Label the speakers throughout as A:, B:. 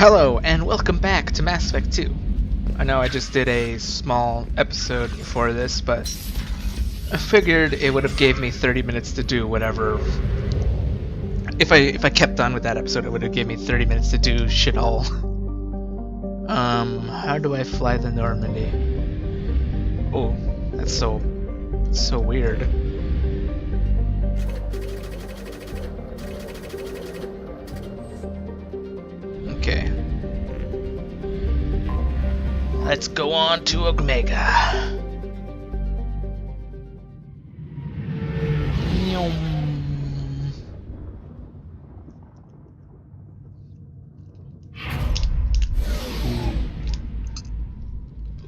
A: Hello, and welcome back to Mass Effect 2. I know I just did a small episode before this, but I figured it would have gave me 30 minutes to do whatever. If I kept on with that episode, it would have given me 30 minutes to do shit all. How do I fly the Normandy? Oh, that's so weird. Okay. Let's go on to Omega.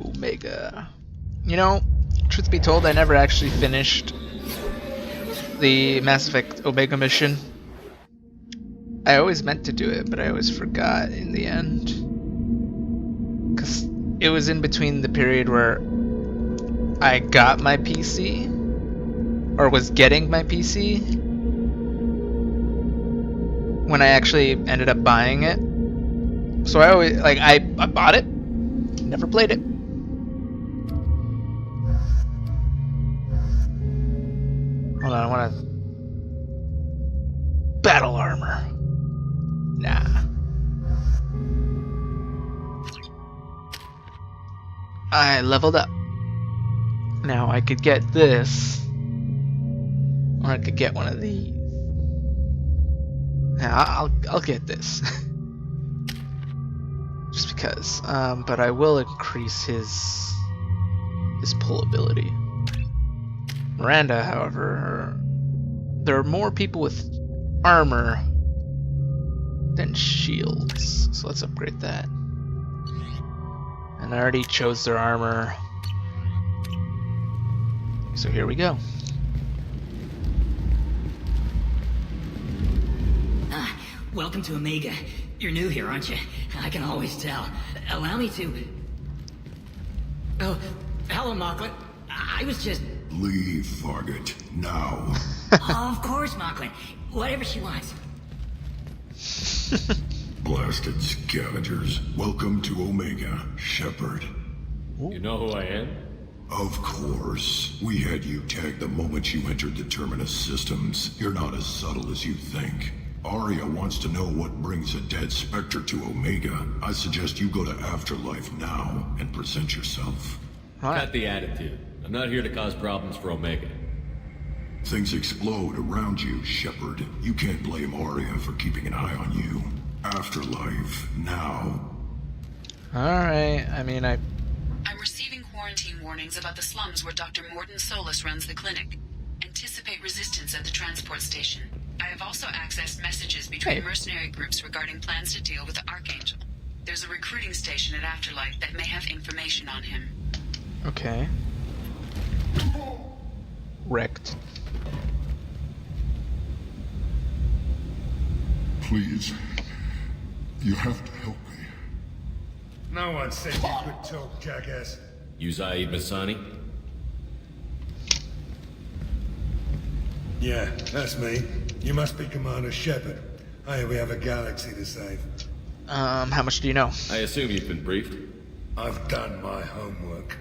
A: Omega. You know, truth be told, I never actually finished the Mass Effect Omega mission. I always meant to do it, but I always forgot in the end. Because it was in between the period where I got my PC, or was getting my PC, when I actually ended up buying it. So I always, like, I bought it, never played it. Hold on, I want to... Battle armor. Nah. I leveled up. Now I could get this, or I could get one of these. Nah, I'll get this. Just because. But I will increase his pull ability. Miranda, however, there are more people with armor than shields, so let's upgrade that. And I already chose their armor, so here we go.
B: Welcome to Omega. You're new here, aren't you? I can always tell. Allow me to... Oh, hello, Mocklin. I was just...
C: Leave, Fargate, now.
B: Of course, Mocklin. Whatever she wants.
C: Blasted scavengers. Welcome to Omega, Shepard.
D: You know who I am?
C: Of course. We had you tagged the moment you entered the Terminus systems. You're not as subtle as you think. Aria wants to know what brings a dead Spectre to Omega. I suggest you go to Afterlife now and present yourself.
D: Cut the attitude. I'm not here to cause problems for Omega.
C: Things explode around you, Shepard. You can't blame Aria for keeping an eye on you. Afterlife, now.
A: Alright, I mean, I'm
E: receiving quarantine warnings about the slums where Dr. Morden Solus runs the clinic. Anticipate resistance at the transport station. I have also accessed messages between mercenary groups regarding plans to deal with the Archangel. There's a recruiting station at Afterlife that may have information on him.
A: Okay. Wrecked.
C: Please, you have to help me.
F: No one said you could talk, jackass.
D: You Zaid Masani?
F: Yeah, that's me. You must be Commander Shepard. Hey, we have a galaxy to save.
A: How much do you know?
D: I assume you've been briefed.
F: I've done my homework.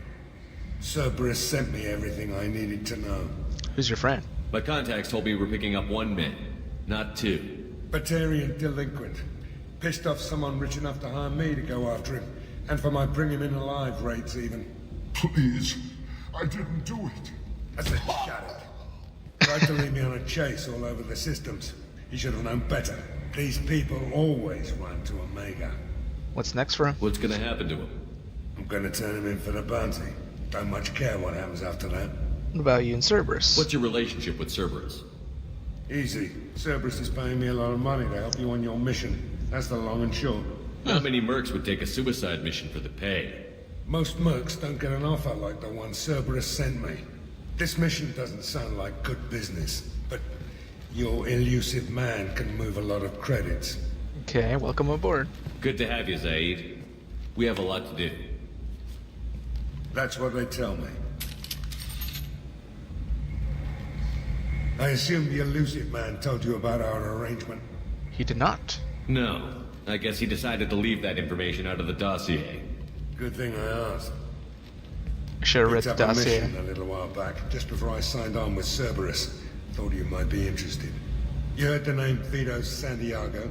F: Cerberus sent me everything I needed to know.
A: Who's your friend?
D: My contacts told me we're picking up one man, not two.
F: Batarian delinquent. Pissed off someone rich enough to hire me to go after him. And for my bring him in alive rates even.
C: Please, I didn't do it.
F: I said shut it. Tried to lead me on a chase all over the systems. He should have known better. These people always run to Omega.
A: What's next for him?
D: What's gonna happen to him?
F: I'm gonna turn him in for the bounty. Don't much care what happens after that.
A: What about you and Cerberus?
D: What's your relationship with Cerberus?
F: Easy. Cerberus is paying me a lot of money to help you on your mission. That's the long and short.
D: How many mercs would take a suicide mission for the pay?
F: Most mercs don't get an offer like the one Cerberus sent me. This mission doesn't sound like good business, but your elusive man can move a lot of credits.
A: Okay, welcome aboard.
D: Good to have you, Zaid. We have a lot to do.
F: That's what they tell me. I assume the elusive man told you about our arrangement.
A: He did not.
D: No. I guess he decided to leave that information out of the dossier.
F: Good thing I asked.
A: Should have read
F: Picked
A: the
F: up a
A: dossier.
F: mission a little while back, just before I signed on with Cerberus. Thought you might be interested. You heard the name Vito Santiago?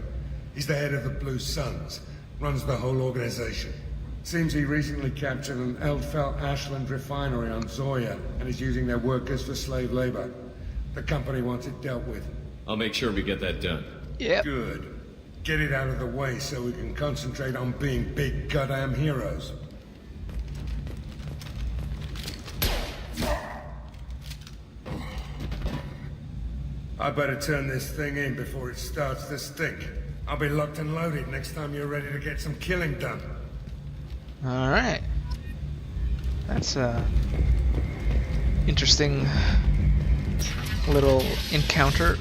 F: He's the head of the Blue Suns, runs the whole organization. Seems he recently captured an Eldfell Ashland refinery on Zoya and is using their workers for slave labor. The company wants it dealt with.
D: I'll make sure we get that done.
A: Yep.
F: Good. Get it out of the way so we can concentrate on being big goddamn heroes. I better turn this thing in before it starts to stink. I'll be locked and loaded next time you're ready to get some killing done.
A: Alright. That's a interesting little encounter.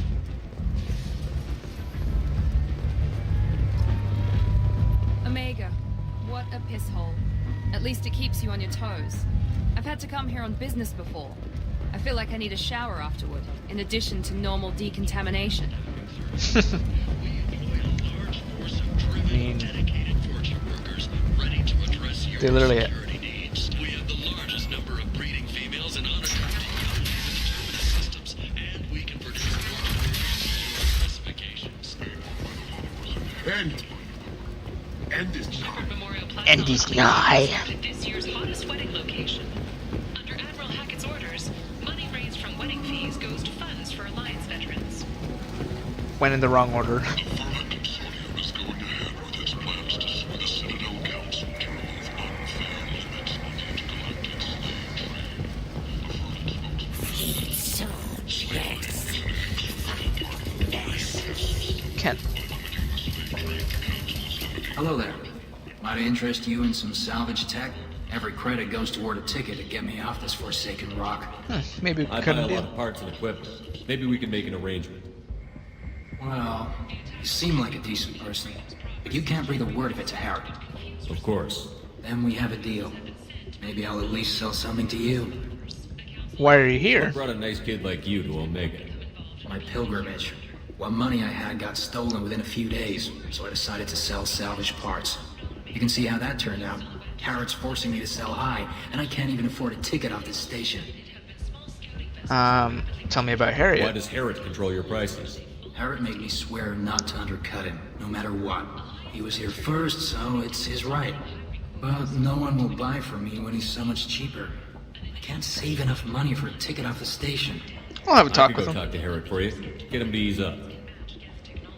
G: Omega, what a piss hole. At least it keeps you on your toes. I've had to come here on business before. I feel like I need a shower afterward, in addition to normal decontamination.
A: I mean, they literally.
H: We have the largest number of breeding females and unattractive young determinate systems, and we can produce specifications.
C: End is not.
A: And he's not.
E: This year's hottest wedding location. Under Admiral Hackett's orders, money raised from wedding fees goes to funds for Alliance veterans.
A: Went in the wrong order.
C: The Farah Consortium is going ahead with its plans to sue the Citadel Council to remove unfair limits on intergalactic.
A: Ken.
B: Hello there. Might I interest you in some salvage tech? Every credit goes toward a ticket to get me off this forsaken rock.
A: Maybe we
D: I buy
A: couldn't
D: a
A: do.
D: lot of parts and equipment. Maybe we can make an arrangement.
B: Well, you seem like a decent person, but you can't breathe a word of it to Harry.
D: Of course.
B: Then we have a deal. Maybe I'll at least sell something to you.
A: Why are you
D: What
A: here?
D: brought a nice kid like you to Omega?
B: My pilgrimage. What money I had got stolen within a few days, so I decided to sell salvage parts. You can see how that turned out. Harrod's forcing me to sell high, and I can't even afford a ticket off this station.
A: Tell me about Harriet.
D: Why does Herod control your prices?
B: Harrod made me swear not to undercut him, no matter what. He was here first, so it's his right. But no one will buy from me when he's so much cheaper. I can't save enough money for a ticket off the station.
A: I'll have a
D: I
A: talk
D: could
A: with
D: go
A: him.
D: talk to Herod for you. Get him to ease up.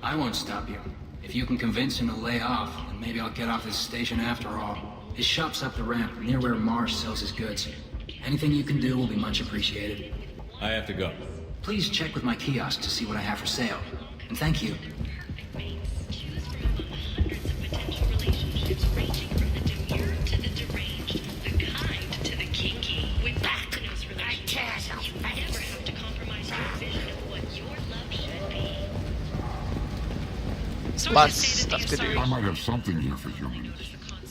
B: I won't stop you. If you can convince him to lay off, then maybe I'll get off this station after all. His shop's up the ramp, near where Marsh sells his goods. Anything you can do will be much appreciated.
D: I have to go.
B: Please check with my kiosk to see what I have for sale. And thank you.
A: Lots of stuff to do.
C: I might have something here for humans.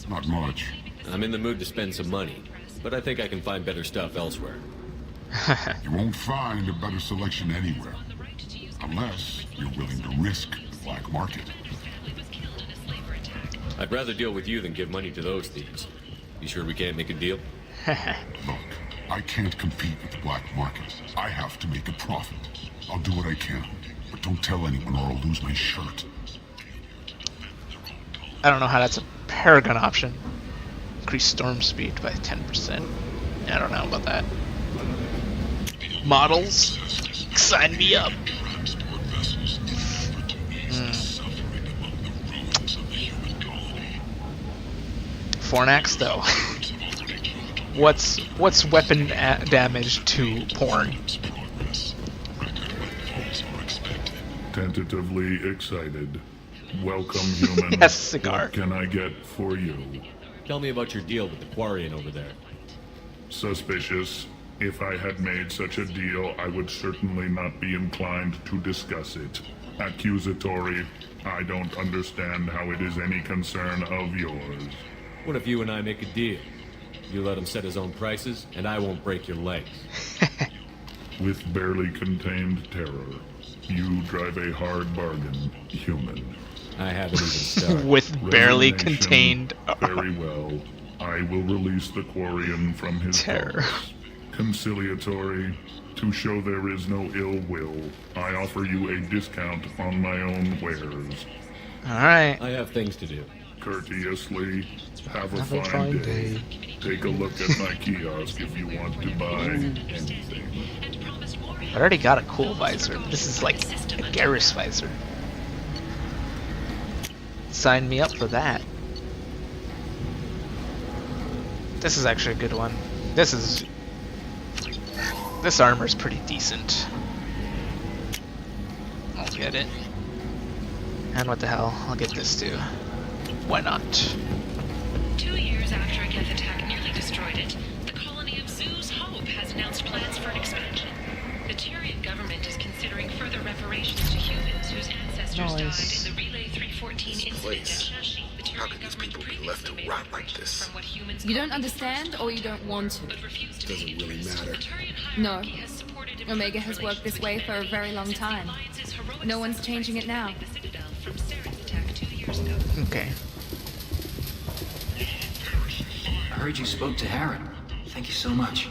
C: Not much.
D: I'm in the mood to spend some money, but I think I can find better stuff elsewhere.
C: You won't find a better selection anywhere. Unless you're willing to risk the black market.
D: I'd rather deal with you than give money to those thieves. You sure we can't make a deal?
C: Look, I can't compete with the black market. I have to make a profit. I'll do what I can, but don't tell anyone or I'll lose my shirt.
A: I don't know how that's a Paragon option. Increase storm speed by 10%. I don't know about that. Models? Sign me up. Fornax though. What's weapon damage to porn?
I: Tentatively excited. Welcome, human.
A: Yes, cigar.
I: What can I get for you?
D: Tell me about your deal with the Quarian over there.
I: Suspicious. If I had made such a deal, I would certainly not be inclined to discuss it. Accusatory. I don't understand how it is any concern of yours.
D: What if you and I make a deal? You let him set his own prices, and I won't break your legs.
I: With barely contained terror, you drive a hard bargain, human.
D: I haven't even started.
A: With barely
I: Resignation.
A: contained
I: Very well. I will release the Quarian from his
A: terror.
I: thoughts. Conciliatory. To show there is no ill will, I offer you a discount on my own wares.
A: Alright.
D: I have things to do.
I: Courteously, have a fine day. Take a look at my kiosk if you want to buy anything.
A: I already got a cool visor. This is like a Garrus visor. Sign me up for that. This is actually a good one. This armor's pretty decent. I'll get it. And what the hell? I'll get this too. Why not?
E: 2 years after a Geth attack nearly destroyed it, the colony of Zeus Hope has announced plans for an expansion. The Tyrian government is considering further reparations to humans whose ancestors died in the Relay 314 incident at Shashi. The Tyrian government previously made reparations from what humans
G: You don't understand, or you don't want to?
E: but refused to pay
F: really
E: interest.
F: matter.
E: The Tyrian
G: No.
E: hierarchy has supported
G: Omega has worked this way for a very long time. No one's changing it now.
E: The Citadel from Saren's attack 2 years ago.
A: Okay.
B: I heard you spoke to Harrod. Thank you so much.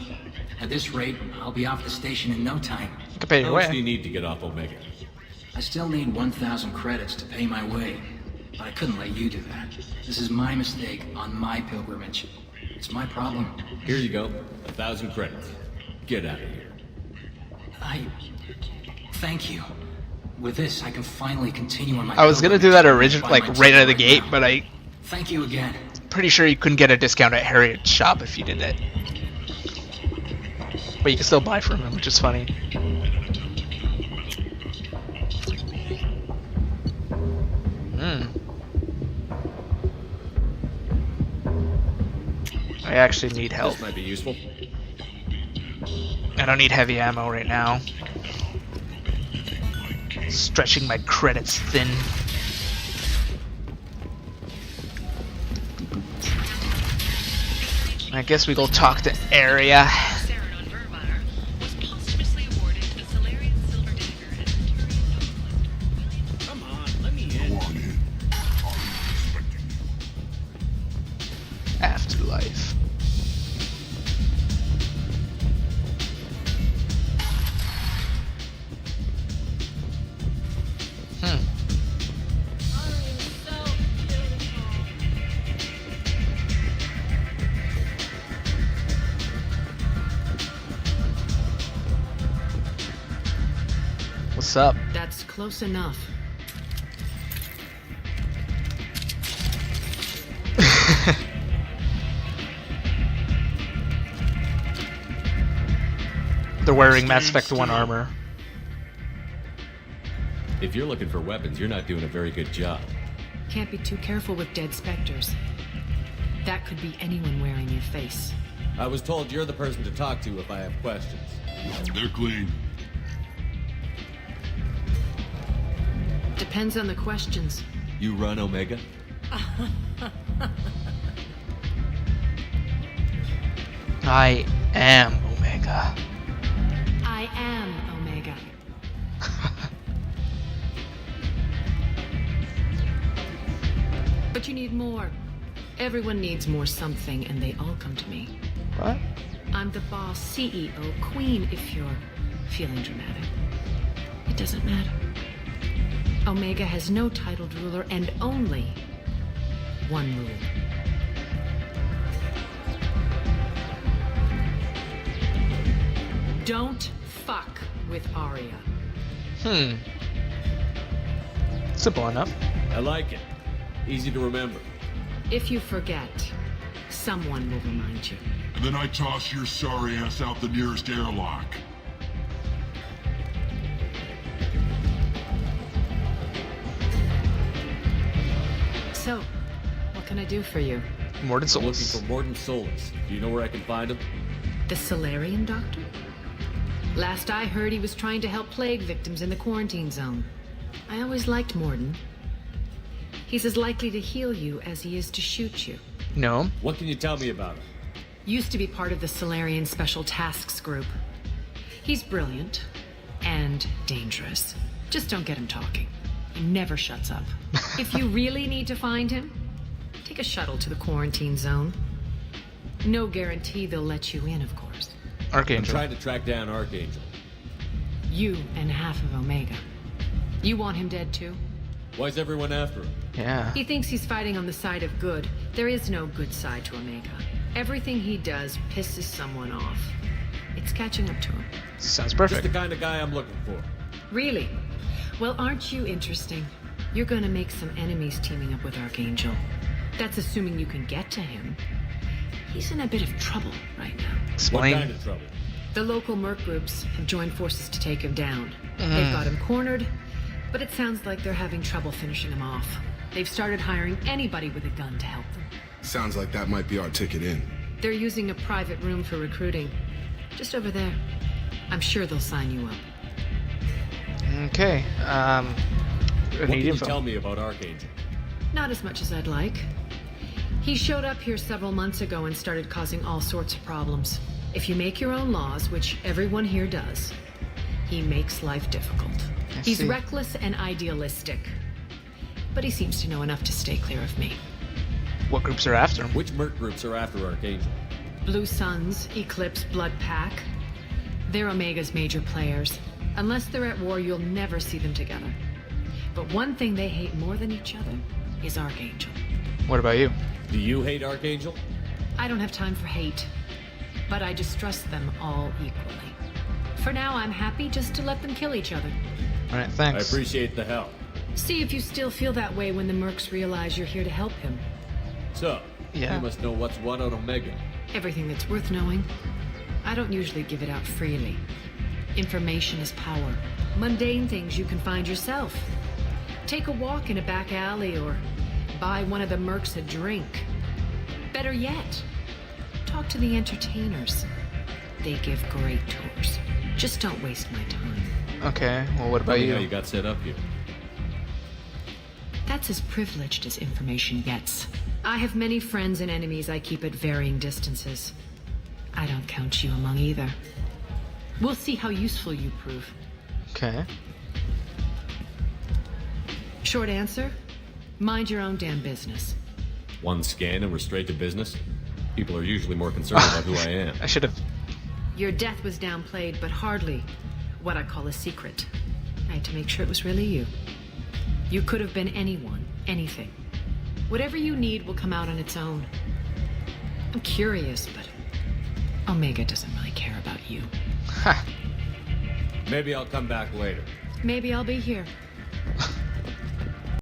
B: At this rate, I'll be off the station in no time.
A: You can pay your
D: How much do
A: way.
D: you need to get off Omega?
B: I still need 1,000 credits to pay my way, but I couldn't let you do that. This is my mistake on my pilgrimage. It's my problem.
D: Here you go. 1,000 credits. Get out of here.
B: Thank you. With this, I can finally continue on my
A: I was gonna do that original,
B: pilgrimage
A: like
B: by
A: right out of the
B: my
A: gate,
B: now.
A: but I
B: Thank you again.
A: pretty sure you couldn't get a discount at Harriet's shop if you did it. But you can still buy from him, which is funny. I actually need help.
D: This might be useful.
A: I don't need heavy ammo right now. Stretching my credits thin. I guess we go talk to Area.
E: Saren on Vermire was posthumously awarded the Solarian Silver Dagger and the Turian
H: Come on, let me in.
C: Go on in. I'm expecting you.
A: Afterlife. What's up?
J: That's close enough.
A: They're wearing Mass Effect 1 armor.
D: If you're looking for weapons, you're not doing a very good job.
J: Can't be too careful with dead specters. That could be anyone wearing your face.
D: I was told you're the person to talk to if I have questions.
C: They're clean.
J: Depends on the questions.
D: You run Omega?
A: I am Omega.
J: I am Omega. But you need more. Everyone needs more something, and they all come to me.
A: What?
J: I'm the boss, CEO, queen, if you're feeling dramatic. It doesn't matter. Omega has no titled ruler and only one rule. Don't fuck with Arya.
A: Simple enough.
D: I like it. Easy to remember.
J: If you forget, someone will remind you.
C: And then I toss your sorry ass out the nearest airlock.
J: So, what can I do for you?
A: Mordin
D: I'm looking
A: Solus.
D: for Morden Solus. Do you know where I can find him?
J: The Solarian doctor? Last I heard, he was trying to help plague victims in the quarantine zone. I always liked Morden. He's as likely to heal you as he is to shoot you.
A: No.
D: What can you tell me about him?
J: Used to be part of the Solarian Special Tasks Group. He's brilliant and dangerous. Just don't get him talking. He never shuts up. If you really need to find him, take a shuttle to the quarantine zone. No guarantee they'll let you in, of course.
D: I'm
A: Archangel.
D: trying to track down Archangel.
J: You and half of Omega. You want him dead too?
D: Why's everyone after him?
A: Yeah.
J: He thinks he's fighting on the side of good. There is no good side to Omega. Everything he does pisses someone off. It's catching up to him.
A: Sounds
D: Just
A: perfect.
D: the kind of guy I'm looking for.
J: Really? Well, aren't you interesting? You're gonna make some enemies teaming up with Archangel. That's assuming you can get to him. He's in a bit of trouble right now.
D: What
A: Explain.
D: kind of trouble?
J: The local merc groups have joined forces to take him down. They've got him cornered, but it sounds like they're having trouble finishing him off. They've started hiring anybody with a gun to help them.
K: Sounds like that might be our ticket in.
J: They're using a private room for recruiting. Just over there. I'm sure they'll sign you up.
A: Okay.
D: What can you
A: info.
D: tell me about Archangel?
J: Not as much as I'd like. He showed up here several months ago and started causing all sorts of problems. If you make your own laws, which everyone here does, he makes life difficult. He's
A: see.
J: reckless and idealistic. But he seems to know enough to stay clear of me.
A: What groups are after him?
D: Which merc groups are after Archangel?
J: Blue Suns, Eclipse, Blood Pack. They're Omega's major players. Unless they're at war, you'll never see them together. But one thing they hate more than each other is Archangel.
A: What about you?
D: Do you hate Archangel?
J: I don't have time for hate, but I distrust them all equally. For now, I'm happy just to let them kill each other.
A: Alright,
D: I
A: thanks.
D: appreciate the help.
J: See if you still feel that way when the mercs realize you're here to help him.
D: So,
A: Yeah.
D: you must know what's what on Omega.
J: Everything that's worth knowing. I don't usually give it out freely. Information is power. Mundane things you can find yourself. Take a walk in a back alley or buy one of the mercs a drink. Better yet, talk to the entertainers. They give great tours. Just don't waste my time.
A: Okay, well, what
D: Tell
A: about
D: me how
A: you?
D: you got set up here.
J: That's as privileged as information gets. I have many friends and enemies I keep at varying distances. I don't count you among either. We'll see how useful you prove.
A: Okay.
J: Short answer? Mind your own damn business.
D: One scan and we're straight to business? People are usually more concerned about who I am.
A: I should have.
J: Your death was downplayed, but hardly what I call a secret. I had to make sure it was really you. You could have been anyone, anything. Whatever you need will come out on its own. I'm curious, but Omega doesn't really care about you.
A: Ha!
D: Maybe I'll come back later.
J: Maybe I'll be here.